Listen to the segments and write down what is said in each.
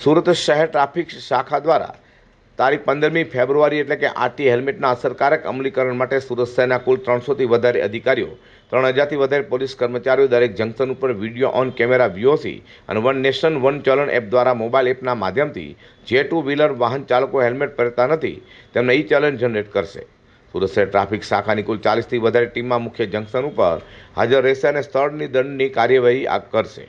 સુરત શહેર ટ્રાફિક શાખા દ્વારા તારીખ 15મી ફેબ્રુઆરી એટલે કે આજથી હેલ્મેટના અસરકારક અમલીકરણ માટે સુરત શહેરના કુલ 300થી વધારે અધિકારીઓ, 3000થી વધારે પોલીસ કર્મચારીઓ દરેક જંકશન ઉપર વિડીયો ઓન કેમેરા VOC અને વન નેશન વન ચલણ એપ દ્વારા મોબાઈલ એપના માધ્યમથી જે ટુ વ્હીલર વાહન ચાલકો હેલ્મેટ પહેરતા નથી તેમને ઈ ચલણ જનરેટ કરશે. સુરત શહેર ટ્રાફિક શાખાની કુલ 40થી વધારે ટીમમાં મુખ્ય જંકશન ઉપર હાજર રહેશે અને સ્થળની દંડની કાર્યવાહી કરશે.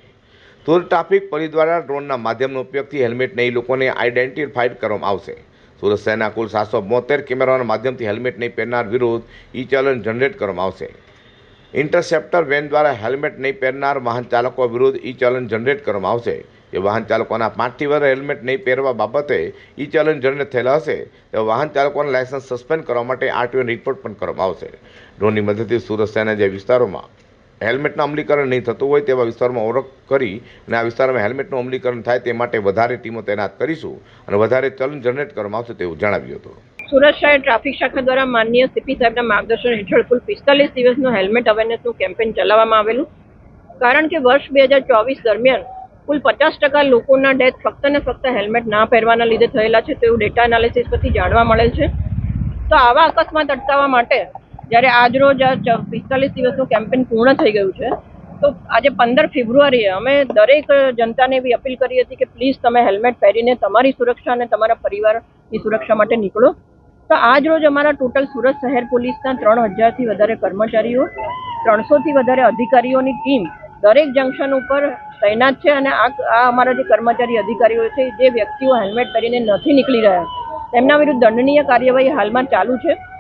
સુરત ટ્રાફિક પોલીસ દ્વારા ડ્રોનના માધ્યમનો ઉપયોગથી હેલ્મેટ નહીં લોકોને આઈડેન્ટિફાઈડ કરવામાં આવશે. સુરત શહેરના કુલ 772 કેમેરાના માધ્યમથી હેલ્મેટ નહીં પહેરનાર વિરુદ્ધ ઈ ચલણ જનરેટ કરવામાં આવશે. ઇન્ટરસેપ્ટર વેન દ્વારા હેલ્મેટ નહીં પહેરનાર વાહન ચાલકો વિરુદ્ધ ઈ ચલણ જનરેટ કરવામાં આવશે. જે વાહન ચાલકોના 5થી વધારે હેલ્મેટ નહીં પહેરવા બાબતે ઈ ચલણ જનરેટ થયેલા હશે તેવા વાહન ચાલકોના લાયસન્સ સસ્પેન્ડ કરવા માટે RTO રિપોર્ટ પણ કરવામાં આવશે. ડ્રોનની મદદથી સુરત શહેરના જે વિસ્તારોમાં હેલ્મેટનું અમલીકરણ નહીં થતું હોય તેવા વિસ્તારમાં ઓળખ કરી અને આ વિસ્તારમાં હેલ્મેટનું અમલીકરણ થાય તે માટે વધારે ટીમો તૈનાત કરીશું અને વધારે ચલણ જનરેટ કરવામાં આવશે તેવું જણાવ્યું હતું. સુરત શહેર ટ્રાફિક શાખા દ્વારા માનનીય CP સાહેબના માર્ગદર્શન હેઠળ કુલ 45 દિવસનું હેલ્મેટ અવેરનેસનું કેમ્પેઇન ચલાવવામાં આવેલું. કારણ કે વર્ષ 2024 દરમિયાન કુલ 50% લોકોના ડેથ ફક્ત ને ફક્ત હેલ્મેટ ના પહેરવાના લીધે થયેલા છે તેવું ડેટા એનાલિસિસ પરથી જાણવા મળેલ છે. તો આવા અકસ્માત અટકાવવા માટે જ્યારે આજરોજ આ 45 દિવસનું કેમ્પેઇન પૂર્ણ થઈ ગયું છે તો આજે 15 ફેબ્રુઆરીએ અમે દરેક જનતાને એવી અપીલ કરી હતી કે પ્લીઝ તમે હેલ્મેટ પહેરીને તમારી સુરક્ષા અને તમારા પરિવારની સુરક્ષા માટે નીકળો. તો આજ રોજ અમારા ટોટલ સુરત શહેર પોલીસના 3000થી વધારે કર્મચારીઓ, 300થી વધારે અધિકારીઓની ટીમ દરેક જંકશન ઉપર તૈનાત છે અને આ અમારા જે કર્મચારી અધિકારીઓ છે જે વ્યક્તિઓ હેલ્મેટ પહેરીને નથી નીકળી રહ્યા તેમના વિરુદ્ધ દંડનીય કાર્યવાહી હાલમાં ચાલુ છે.